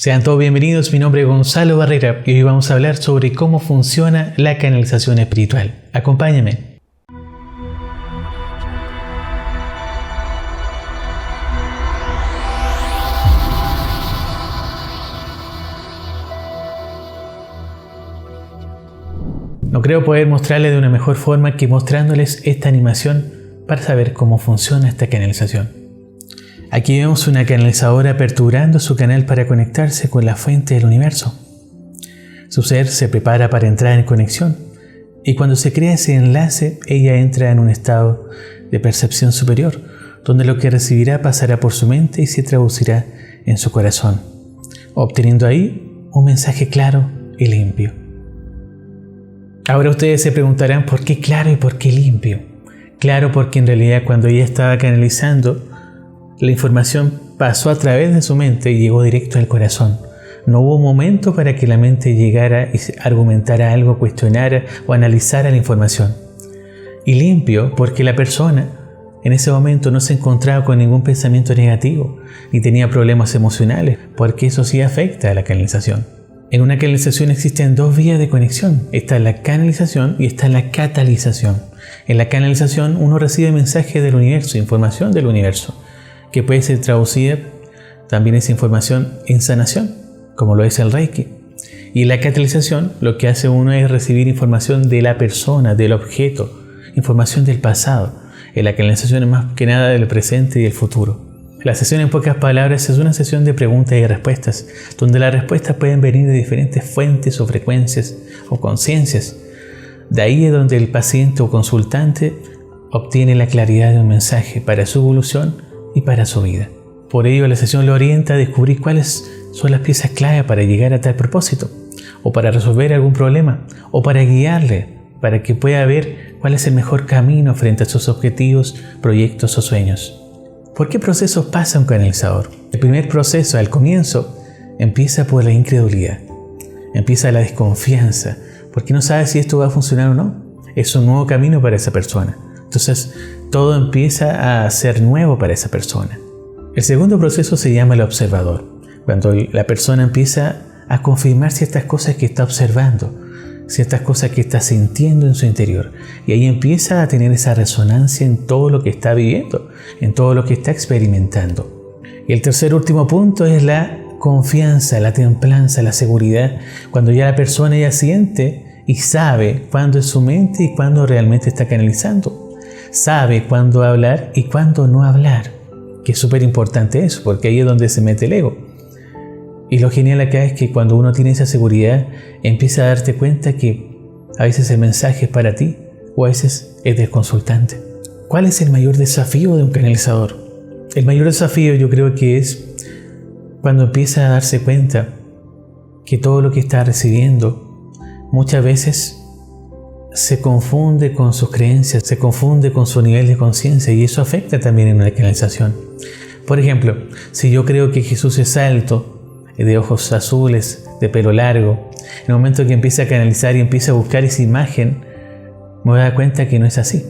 Sean todos bienvenidos, mi nombre es Gonzalo Barrera y hoy vamos a hablar sobre cómo funciona la canalización espiritual. Acompáñame. No creo poder mostrarles de una mejor forma que mostrándoles esta animación para saber cómo funciona esta canalización. Aquí vemos una canalizadora aperturando su canal para conectarse con la fuente del universo. Su ser se prepara para entrar en conexión y cuando se crea ese enlace, ella entra en un estado de percepción superior, donde lo que recibirá pasará por su mente y se traducirá en su corazón, obteniendo ahí un mensaje claro y limpio. Ahora ustedes se preguntarán por qué claro y por qué limpio. Claro, porque en realidad cuando ella estaba canalizando, la información pasó a través de su mente y llegó directo al corazón. No hubo momento para que la mente llegara y argumentara algo, cuestionara o analizara la información. Y limpio porque la persona en ese momento no se encontraba con ningún pensamiento negativo ni tenía problemas emocionales, porque eso sí afecta a la canalización. En una canalización existen dos vías de conexión. Está la canalización y está la catalización. En la canalización uno recibe mensajes del universo, información del universo, que puede ser traducida también esa información en sanación, como lo es el Reiki. Y en la catalización lo que hace uno es recibir información de la persona, del objeto, información del pasado. En la canalización es más que nada del presente y del futuro. La sesión, en pocas palabras, es una sesión de preguntas y respuestas, donde las respuestas pueden venir de diferentes fuentes o frecuencias o conciencias. De ahí es donde el paciente o consultante obtiene la claridad de un mensaje para su evolución y para su vida. Por ello, la sesión lo orienta a descubrir cuáles son las piezas clave para llegar a tal propósito, o para resolver algún problema, o para guiarle, para que pueda ver cuál es el mejor camino frente a sus objetivos, proyectos o sueños. ¿Por qué procesos pasa un canalizador? El primer proceso, al comienzo, empieza por la incredulidad. Empieza la desconfianza, porque no sabe si esto va a funcionar o no. Es un nuevo camino para esa persona. Entonces, todo empieza a ser nuevo para esa persona. El segundo proceso se llama el observador, cuando la persona empieza a confirmar ciertas cosas que está observando, ciertas cosas que está sintiendo en su interior. Y ahí empieza a tener esa resonancia en todo lo que está viviendo, en todo lo que está experimentando. Y el tercer último punto es la confianza, la templanza, la seguridad, cuando ya la persona ya siente y sabe cuándo es su mente y cuándo realmente está canalizando. Sabe cuándo hablar y cuándo no hablar, que es súper importante eso, porque ahí es donde se mete el ego. Y lo genial acá es que cuando uno tiene esa seguridad, empieza a darte cuenta que a veces el mensaje es para ti o a veces es del consultante. ¿Cuál es el mayor desafío de un canalizador? El mayor desafío yo creo que es cuando empieza a darse cuenta que todo lo que está recibiendo muchas veces se confunde con sus creencias, se confunde con su nivel de conciencia y eso afecta también en una canalización. Por ejemplo, si yo creo que Jesús es alto, de ojos azules, de pelo largo, en el momento que empieza a canalizar y empieza a buscar esa imagen, me voy a dar cuenta que no es así.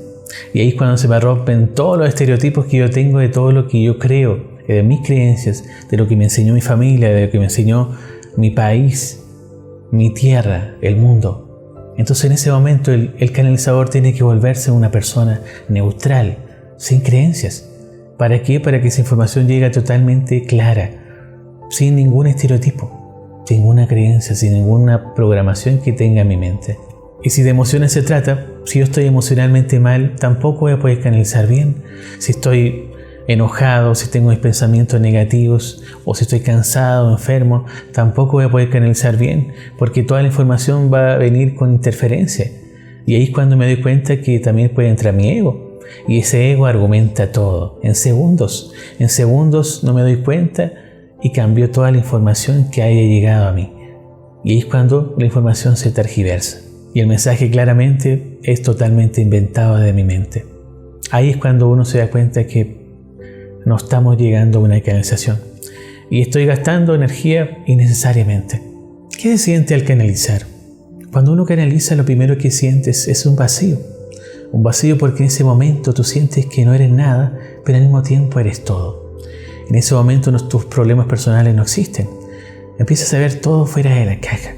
Y ahí es cuando se me rompen todos los estereotipos que yo tengo de todo lo que yo creo, de mis creencias, de lo que me enseñó mi familia, de lo que me enseñó mi país, mi tierra, el mundo. Entonces en ese momento el canalizador tiene que volverse una persona neutral, sin creencias. ¿Para qué? Para que esa información llegue totalmente clara, sin ningún estereotipo, sin ninguna creencia, sin ninguna programación que tenga en mi mente. Y si de emociones se trata, si yo estoy emocionalmente mal, tampoco voy a poder canalizar bien. Si estoy enojado, si tengo mis pensamientos negativos o si estoy cansado o enfermo, tampoco voy a poder canalizar bien, porque toda la información va a venir con interferencia. Y ahí es cuando me doy cuenta que también puede entrar mi ego. Y ese ego argumenta todo, en segundos. En segundos no me doy cuenta y cambió toda la información que haya llegado a mí. Y ahí es cuando la información se tergiversa. Y el mensaje claramente es totalmente inventado de mi mente. Ahí es cuando uno se da cuenta que no estamos llegando a una canalización. Y estoy gastando energía innecesariamente. ¿Qué se siente al canalizar? Cuando uno canaliza, lo primero que sientes es un vacío. Un vacío porque en ese momento tú sientes que no eres nada, pero al mismo tiempo eres todo. En ese momento tus problemas personales no existen. empiezas a ver todo fuera de la caja.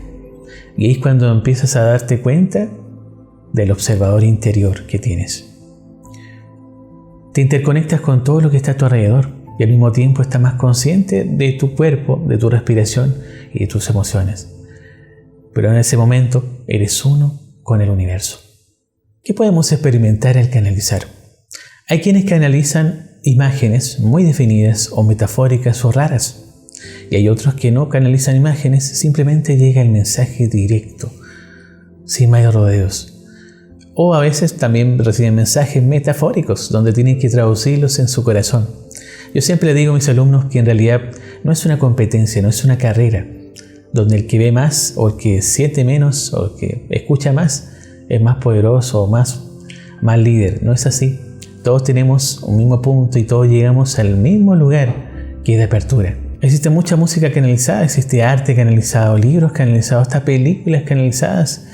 Y ahí es cuando empiezas a darte cuenta del observador interior que tienes. Te interconectas con todo lo que está a tu alrededor y al mismo tiempo estás más consciente de tu cuerpo, de tu respiración y de tus emociones. Pero en ese momento eres uno con el universo. ¿Qué podemos experimentar al canalizar? Hay quienes canalizan imágenes muy definidas o metafóricas o raras. Y hay otros que no canalizan imágenes, simplemente llega el mensaje directo, sin más rodeos. O a veces también reciben mensajes metafóricos, donde tienen que traducirlos en su corazón. Yo siempre le digo a mis alumnos que en realidad no es una competencia, no es una carrera, donde el que ve más o el que siente menos o el que escucha más es más poderoso o más líder. No es así. Todos tenemos un mismo punto y todos llegamos al mismo lugar, que es de apertura. Existe mucha música canalizada, existe arte canalizado, libros canalizados, hasta películas canalizadas.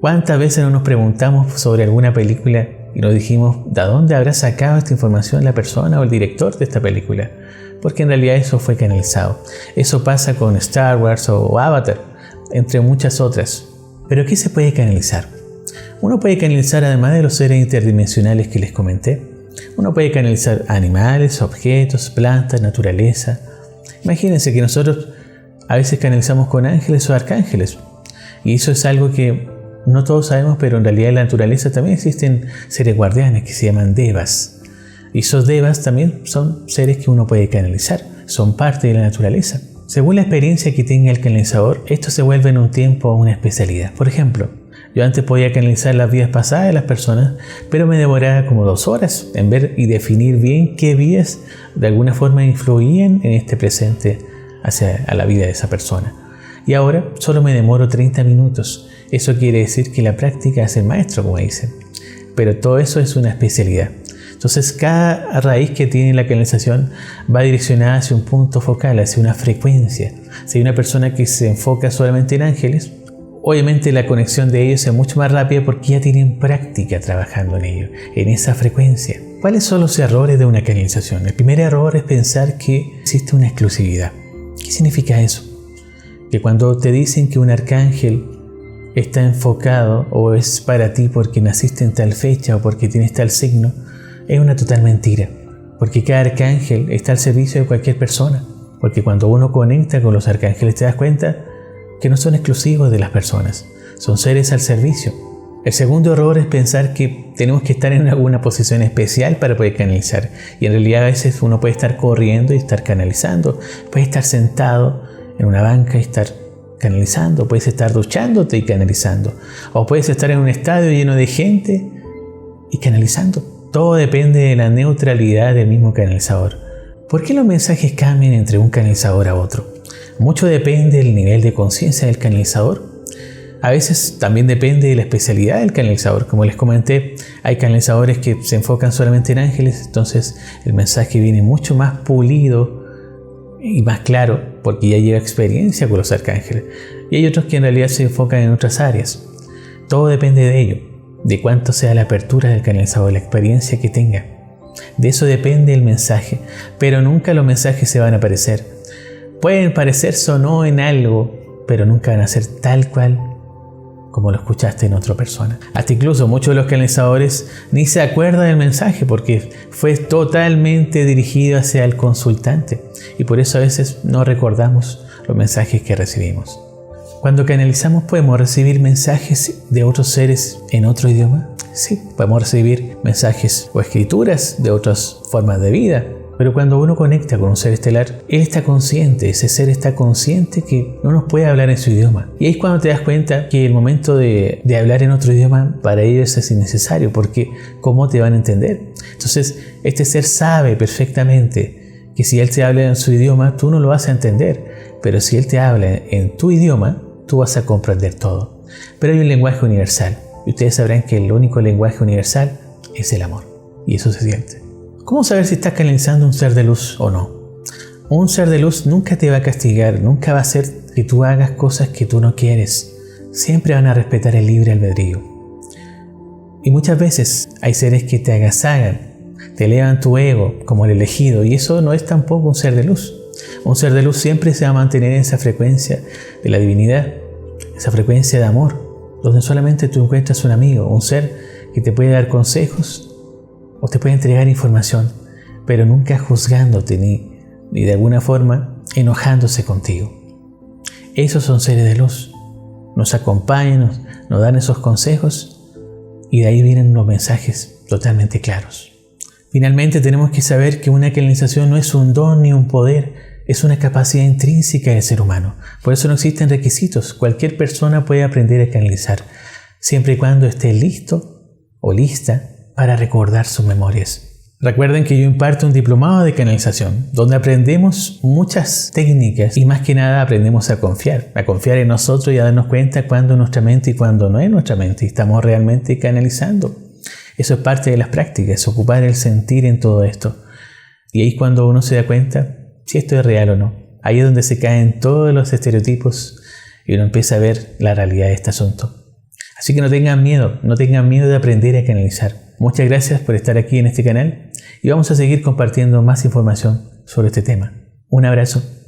¿Cuántas veces no nos preguntamos sobre alguna película y nos dijimos, ¿de dónde habrá sacado esta información la persona o el director de esta película? Porque en realidad eso fue canalizado. Eso pasa con Star Wars o Avatar, entre muchas otras. ¿Pero qué se puede canalizar? Uno puede canalizar, además de los seres interdimensionales que les comenté, uno puede canalizar animales, objetos, plantas, naturaleza. Imagínense que nosotros a veces canalizamos con ángeles o arcángeles. Y eso es algo que no todos sabemos, pero en realidad en la naturaleza también existen seres guardianes que se llaman devas. Y esos devas también son seres que uno puede canalizar, son parte de la naturaleza. Según la experiencia que tenga el canalizador, esto se vuelve en un tiempo una especialidad. Por ejemplo, yo antes podía canalizar las vidas pasadas de las personas, pero me demoraba como 2 horas en ver y definir bien qué vidas de alguna forma influían en este presente hacia la vida de esa persona. Y ahora solo me demoro 30 minutos. Eso quiere decir que la práctica hace el maestro, como dicen. Pero todo eso es una especialidad. Entonces cada raíz que tiene la canalización va direccionada hacia un punto focal, hacia una frecuencia. Si hay una persona que se enfoca solamente en ángeles, obviamente la conexión de ellos es mucho más rápida porque ya tienen práctica trabajando en ello, en esa frecuencia. ¿Cuáles son los errores de una canalización? El primer error es pensar que existe una exclusividad. ¿Qué significa eso? Que cuando te dicen que un arcángel está enfocado o es para ti porque naciste en tal fecha o porque tienes tal signo, es una total mentira. Porque cada arcángel está al servicio de cualquier persona. Porque cuando uno conecta con los arcángeles te das cuenta que no son exclusivos de las personas, son seres al servicio. El segundo error es pensar que tenemos que estar en alguna posición especial para poder canalizar. Y en realidad a veces uno puede estar corriendo y estar canalizando, puede estar sentado en una banca y estar canalizando, puedes estar duchándote y canalizando, o puedes estar en un estadio lleno de gente y canalizando. Todo depende de la neutralidad del mismo canalizador. ¿Por qué los mensajes cambian entre un canalizador a otro? Mucho depende del nivel de conciencia del canalizador. A veces también depende de la especialidad del canalizador. Como les comenté, hay canalizadores que se enfocan solamente en ángeles, entonces el mensaje viene mucho más pulido y más claro porque ya lleva experiencia con los arcángeles. Y hay otros que en realidad se enfocan en otras áreas. Todo depende de ello, de cuánto sea la apertura del canalizador, la experiencia que tenga. De eso depende el mensaje, pero nunca los mensajes se van a parecer. Pueden parecerse o no en algo, pero nunca van a ser tal cual como lo escuchaste en otra persona. Hasta incluso muchos de los canalizadores ni se acuerdan del mensaje porque fue totalmente dirigido hacia el consultante y por eso a veces no recordamos los mensajes que recibimos. Cuando canalizamos podemos recibir mensajes de otros seres en otro idioma. Sí, podemos recibir mensajes o escrituras de otras formas de vida. Pero cuando uno conecta con un ser estelar, él está consciente, ese ser está consciente que no nos puede hablar en su idioma. Y ahí es cuando te das cuenta que el momento de hablar en otro idioma para ellos es innecesario, porque ¿cómo te van a entender? Entonces, este ser sabe perfectamente que si él te habla en su idioma, tú no lo vas a entender. Pero si él te habla en tu idioma, tú vas a comprender todo. Pero hay un lenguaje universal. Y ustedes sabrán que el único lenguaje universal es el amor. Y eso se siente. ¿Cómo saber si estás canalizando un ser de luz o no? Un ser de luz nunca te va a castigar, nunca va a hacer que tú hagas cosas que tú no quieres. Siempre van a respetar el libre albedrío. Y muchas veces hay seres que te agasagan, te elevan tu ego como el elegido, y eso no es tampoco un ser de luz. Un ser de luz siempre se va a mantener en esa frecuencia de la divinidad, esa frecuencia de amor, donde solamente tú encuentras un amigo, un ser que te puede dar consejos o te puede entregar información, pero nunca juzgándote ni de alguna forma enojándose contigo. Esos son seres de luz. Nos acompañan, nos dan esos consejos y de ahí vienen los mensajes totalmente claros. Finalmente tenemos que saber que una canalización no es un don ni un poder, es una capacidad intrínseca del ser humano. Por eso no existen requisitos. Cualquier persona puede aprender a canalizar, siempre y cuando esté listo o lista para recordar sus memorias. Recuerden que yo imparto un diplomado de canalización, donde aprendemos muchas técnicas y más que nada aprendemos a confiar en nosotros y a darnos cuenta cuándo es nuestra mente y cuándo no es nuestra mente y estamos realmente canalizando. Eso es parte de las prácticas, ocupar el sentir en todo esto. Y ahí es cuando uno se da cuenta si esto es real o no. Ahí es donde se caen todos los estereotipos y uno empieza a ver la realidad de este asunto. Así que no tengan miedo de aprender a canalizar. Muchas gracias por estar aquí en este canal y vamos a seguir compartiendo más información sobre este tema. Un abrazo.